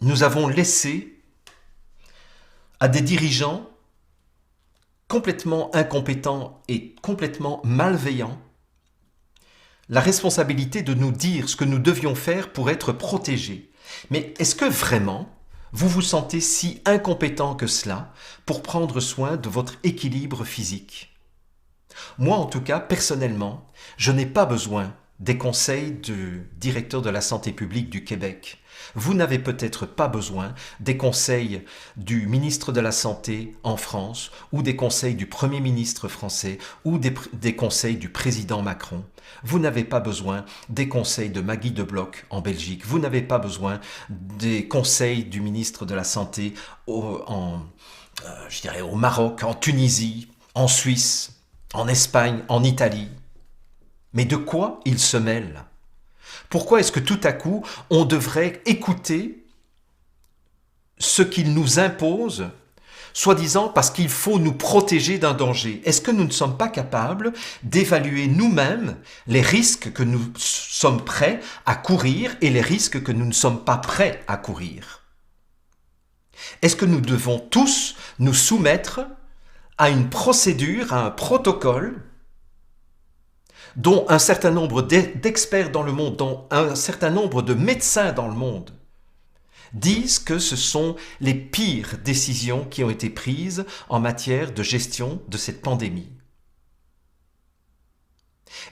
nous avons laissé à des dirigeants complètement incompétents et complètement malveillants la responsabilité de nous dire ce que nous devions faire pour être protégés. Mais est-ce que vraiment vous vous sentez si incompétent que cela pour prendre soin de votre équilibre physique? Moi, en tout cas, personnellement, je n'ai pas besoin des conseils du directeur de la santé publique du Québec. Vous n'avez peut-être pas besoin des conseils du ministre de la Santé en France ou des conseils du Premier ministre français ou des conseils du président Macron. Vous n'avez pas besoin des conseils de Maggie de Bloch en Belgique. Vous n'avez pas besoin des conseils du ministre de la Santé au Maroc, en Tunisie, en Suisse, en Espagne, en Italie. Mais de quoi ils se mêlent? Pourquoi est-ce que tout à coup, on devrait écouter ce qu'ils nous imposent, soi-disant parce qu'il faut nous protéger d'un danger? Est-ce que nous ne sommes pas capables d'évaluer nous-mêmes les risques que nous sommes prêts à courir et les risques que nous ne sommes pas prêts à courir? Est-ce que nous devons tous nous soumettre à une procédure, à un protocole dont un certain nombre d'experts dans le monde, dont un certain nombre de médecins dans le monde disent que ce sont les pires décisions qui ont été prises en matière de gestion de cette pandémie?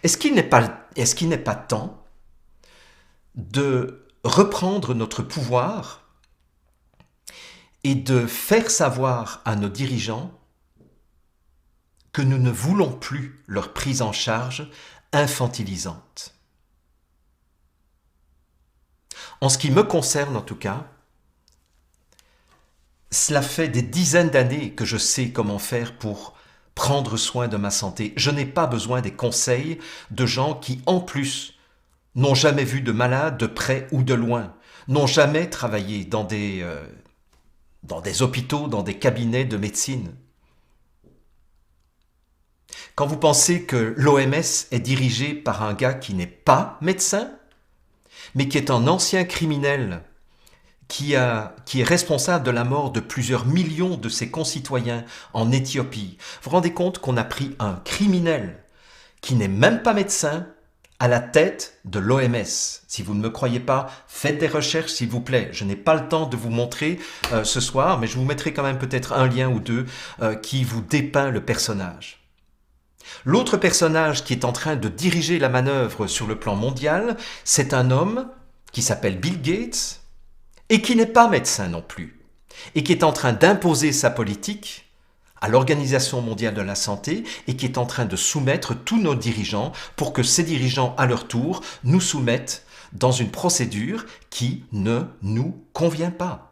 Est-ce qu'il n'est pas temps de reprendre notre pouvoir et de faire savoir à nos dirigeants que nous ne voulons plus leur prise en charge infantilisante? En ce qui me concerne en tout cas, cela fait des dizaines d'années que je sais comment faire pour prendre soin de ma santé. Je n'ai pas besoin des conseils de gens qui, en plus, n'ont jamais vu de malade de près ou de loin, n'ont jamais travaillé dans des hôpitaux, dans des cabinets de médecine. Quand vous pensez que l'OMS est dirigée par un gars qui n'est pas médecin, mais qui est un ancien criminel, qui est responsable de la mort de plusieurs millions de ses concitoyens en Éthiopie, vous vous rendez compte qu'on a pris un criminel qui n'est même pas médecin à la tête de l'OMS. Si vous ne me croyez pas, faites des recherches s'il vous plaît. Je n'ai pas le temps de vous montrer ce soir, mais je vous mettrai quand même peut-être un lien ou deux qui vous dépeint le personnage. L'autre personnage qui est en train de diriger la manœuvre sur le plan mondial, c'est un homme qui s'appelle Bill Gates et qui n'est pas médecin non plus, et qui est en train d'imposer sa politique à l'Organisation mondiale de la santé et qui est en train de soumettre tous nos dirigeants pour que ces dirigeants, à leur tour, nous soumettent dans une procédure qui ne nous convient pas.